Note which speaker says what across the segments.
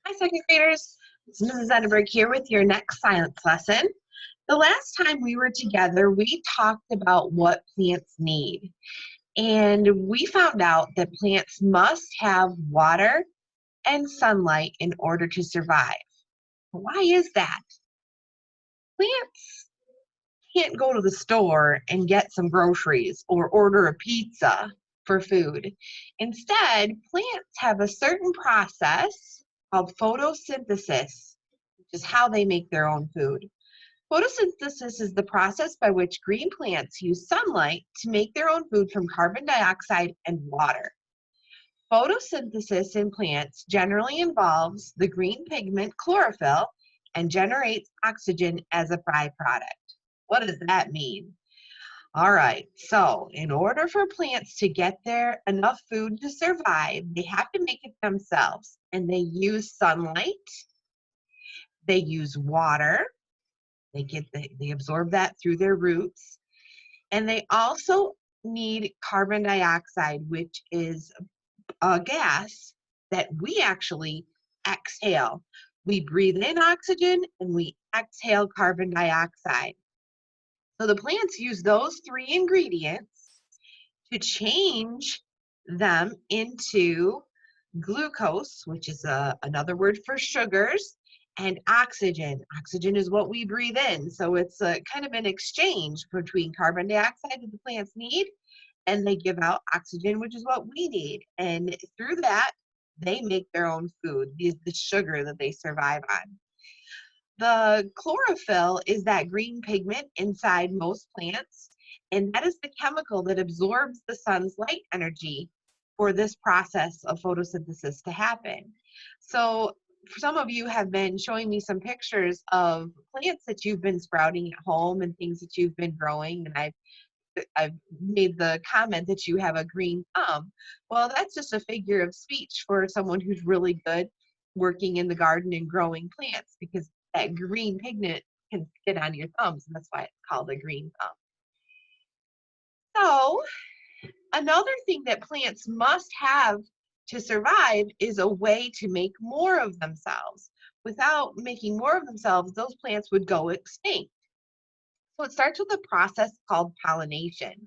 Speaker 1: Hi, second graders. It's Mrs. Edinburgh here with your next science lesson. The last time we were together, we talked about what plants need. And we found out that plants must have water and sunlight in order to survive. Why is that? Plants can't go to the store and get some groceries or order a pizza for food. Instead, plants have a certain process called photosynthesis, which is how they make their own food. Photosynthesis is the process by which green plants use sunlight to make their own food from carbon dioxide and water. Photosynthesis in plants generally involves the green pigment chlorophyll and generates oxygen as a byproduct. What does that mean? All right, so in order for plants to get their enough food to survive, they have to make it themselves. And they use sunlight, they use water, they absorb that through their roots, and they also need carbon dioxide, which is a gas that we actually exhale. We breathe in oxygen and we exhale carbon dioxide. So the plants use those three ingredients to change them into glucose, which is another word for sugars, and oxygen. Oxygen is what we breathe in. So it's a kind of an exchange between carbon dioxide that the plants need, and they give out oxygen, which is what we need. And through that, they make their own food, the sugar that they survive on. The chlorophyll is that green pigment inside most plants, and that is the chemical that absorbs the sun's light energy for this process of photosynthesis to happen. So some of you have been showing me some pictures of plants that you've been sprouting at home and things that you've been growing, and I've made the comment that you have a green thumb. Well, that's just a figure of speech for someone who's really good working in the garden and growing plants, because that green pigment can get on your thumbs, and that's why it's called a green thumb. So another thing that plants must have to survive is a way to make more of themselves. Without making more of themselves, those plants would go extinct. So it starts with a process called pollination.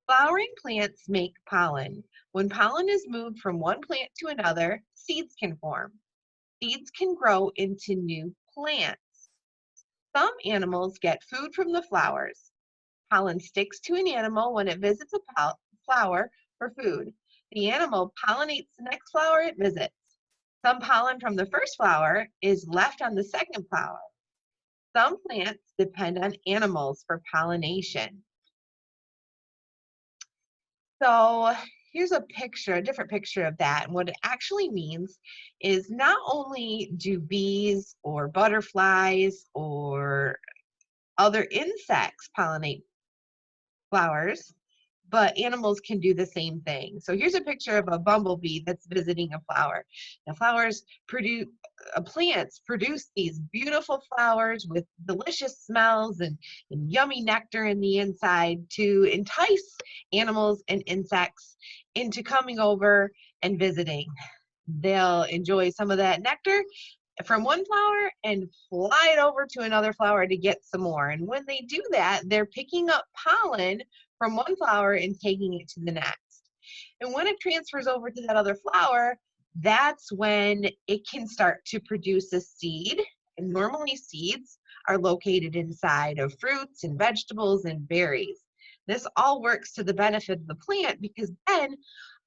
Speaker 1: Flowering plants make pollen. When pollen is moved from one plant to another, seeds can form. Seeds can grow into new plants. Some animals get food from the flowers. Pollen sticks to an animal when it visits a flower for food. The animal pollinates the next flower it visits. Some pollen from the first flower is left on the second flower. Some plants depend on animals for pollination. So here's a picture, a different picture of that. And what it actually means is not only do bees or butterflies or other insects pollinate flowers, but animals can do the same thing. So here's a picture of a bumblebee that's visiting a flower. Now plants produce these beautiful flowers with delicious smells and yummy nectar in the inside to entice animals and insects into coming over and visiting. They'll enjoy some of that nectar from one flower and fly it over to another flower to get some more. And when they do that, they're picking up pollen from one flower and taking it to the next. And when it transfers over to that other flower, that's when it can start to produce a seed. And normally seeds are located inside of fruits and vegetables and berries. This all works to the benefit of the plant, because then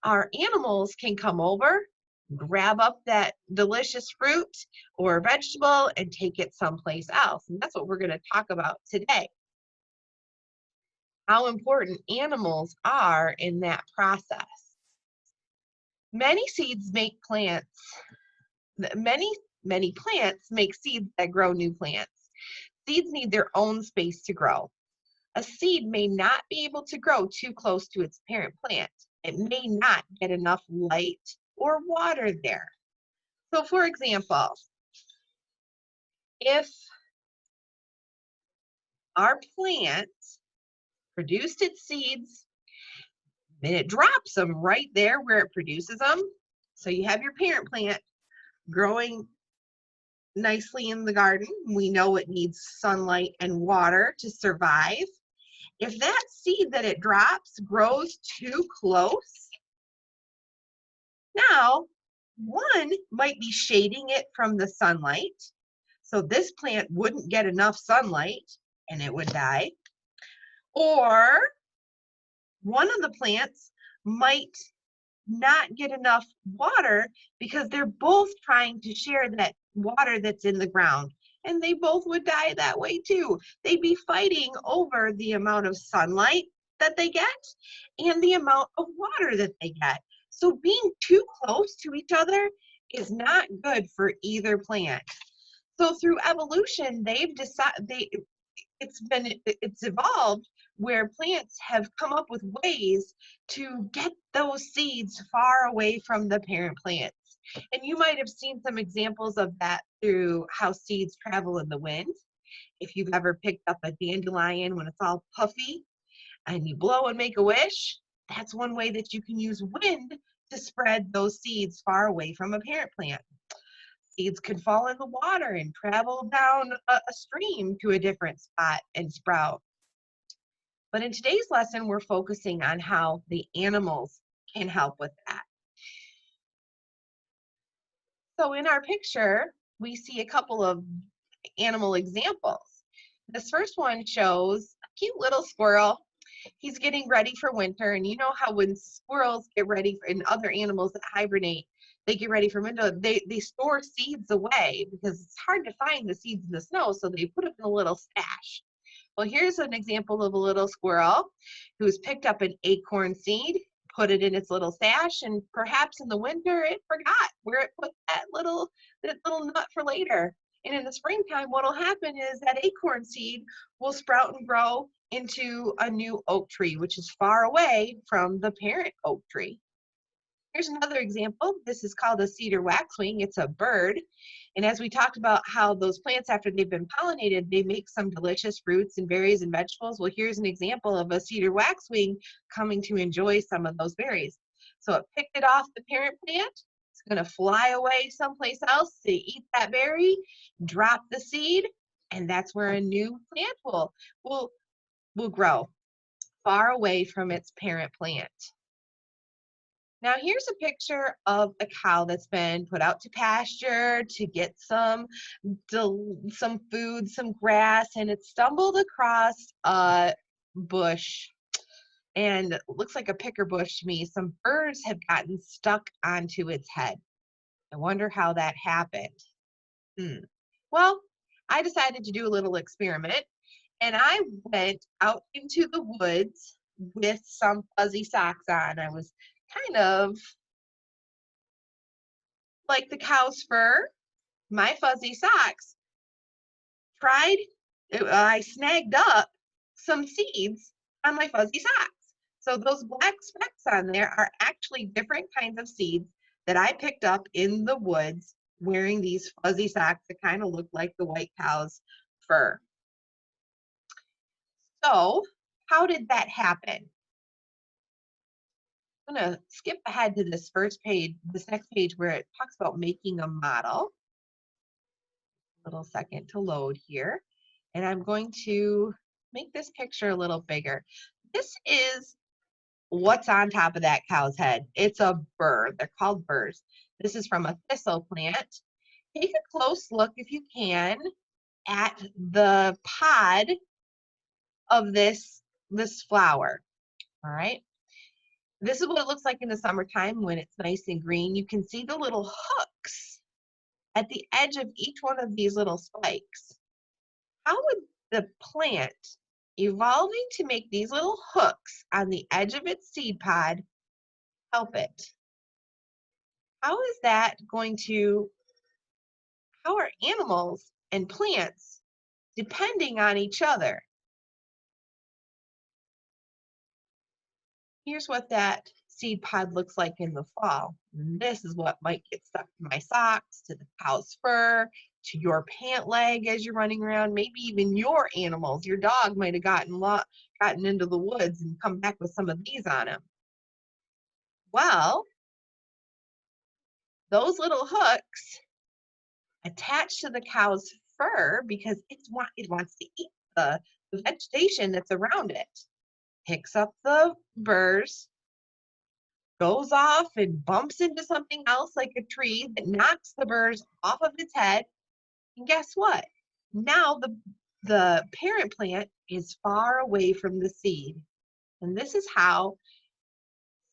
Speaker 1: our animals can come over, grab up that delicious fruit or vegetable and take it someplace else. And that's what we're going to talk about today. How important animals are in that process. Many plants make seeds that grow new plants. Seeds need their own space to grow. A seed may not be able to grow too close to its parent plant. It may not get enough light or water there. So for example, if our plant produced its seeds, then it drops them right there where it produces them. So you have your parent plant growing nicely in the garden. We know it needs sunlight and water to survive. If that seed that it drops grows too close, now one might be shading it from the sunlight. So this plant wouldn't get enough sunlight and it would die. Or one of the plants might not get enough water because they're both trying to share that water that's in the ground. And they both would die that way too. They'd be fighting over the amount of sunlight that they get and the amount of water that they get. So being too close to each other is not good for either plant. So through evolution, they've decided it's evolved where plants have come up with ways to get those seeds far away from the parent plants. And you might have seen some examples of that through how seeds travel in the wind. If you've ever picked up a dandelion when it's all puffy and you blow and make a wish, that's one way that you can use wind to spread those seeds far away from a parent plant. Seeds could fall in the water and travel down a stream to a different spot and sprout. But in today's lesson, we're focusing on how the animals can help with that. So in our picture, we see a couple of animal examples. This first one shows a cute little squirrel. He's getting ready for winter, and you know how when squirrels get ready and other animals that hibernate, they get ready for winter, they store seeds away because it's hard to find the seeds in the snow, so they put them in a little stash. Well, here's an example of a little squirrel who's picked up an acorn seed, put it in its little stash, and perhaps in the winter it forgot where it put that little nut for later. And in the springtime, what'll happen is that acorn seed will sprout and grow into a new oak tree, which is far away from the parent oak tree. Here's another example. This is called a cedar waxwing. It's a bird. And as we talked about how those plants, after they've been pollinated, they make some delicious fruits and berries and vegetables. Well, here's an example of a cedar waxwing coming to enjoy some of those berries. So it picked it off the parent plant. It's going to fly away someplace else to eat that berry, drop the seed, and that's where a new plant will grow far away from its parent plant. Now here's a picture of a cow that's been put out to pasture to get some food, some grass, and it stumbled across a bush, and it looks like a picker bush to me. Some birds have gotten stuck onto its head. I wonder how that happened. Well, I decided to do a little experiment, and I went out into the woods with some fuzzy socks on. I was kind of like the cow's fur, my fuzzy socks, I snagged up some seeds on my fuzzy socks. So those black specks on there are actually different kinds of seeds that I picked up in the woods wearing these fuzzy socks that kind of look like the white cow's fur. So how did that happen? I'm going to skip ahead to this next page where it talks about making a model. A little second to load here. And I'm going to make this picture a little bigger. This is what's on top of that cow's head. It's a burr. They're called burrs. This is from a thistle plant. Take a close look, if you can, at the pod of this flower. All right. This is what it looks like in the summertime when it's nice and green. You can see the little hooks at the edge of each one of these little spikes. How would the plant evolving to make these little hooks on the edge of its seed pod help it? How is that how are animals and plants depending on each other? Here's what that seed pod looks like in the fall. And this is what might get stuck to my socks, to the cow's fur, to your pant leg as you're running around. Maybe even your animals, your dog might have gotten into the woods and come back with some of these on him. Well, those little hooks attached to the cow's fur because it wants to eat the vegetation that's around it. Picks up the burrs, goes off and bumps into something else like a tree that knocks the burrs off of its head. And guess what? Now the parent plant is far away from the seed. And this is how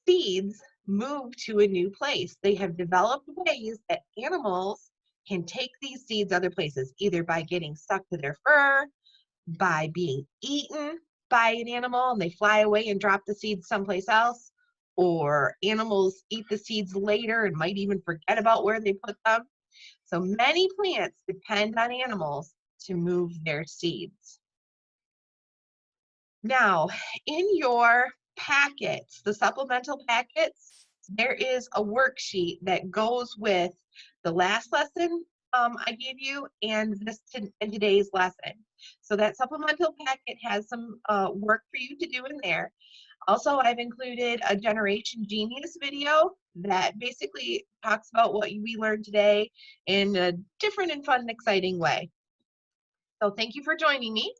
Speaker 1: seeds move to a new place. They have developed ways that animals can take these seeds other places, either by getting stuck to their fur, by being eaten by an animal and they fly away and drop the seeds someplace else, or animals eat the seeds later and might even forget about where they put them. So many plants depend on animals to move their seeds. Now, in your packets, the supplemental packets, there is a worksheet that goes with the last lesson I gave you and today's lesson. So that supplemental packet has some work for you to do in there. Also, I've included a Generation Genius video that basically talks about what we learned today in a different and fun and exciting way. So thank you for joining me.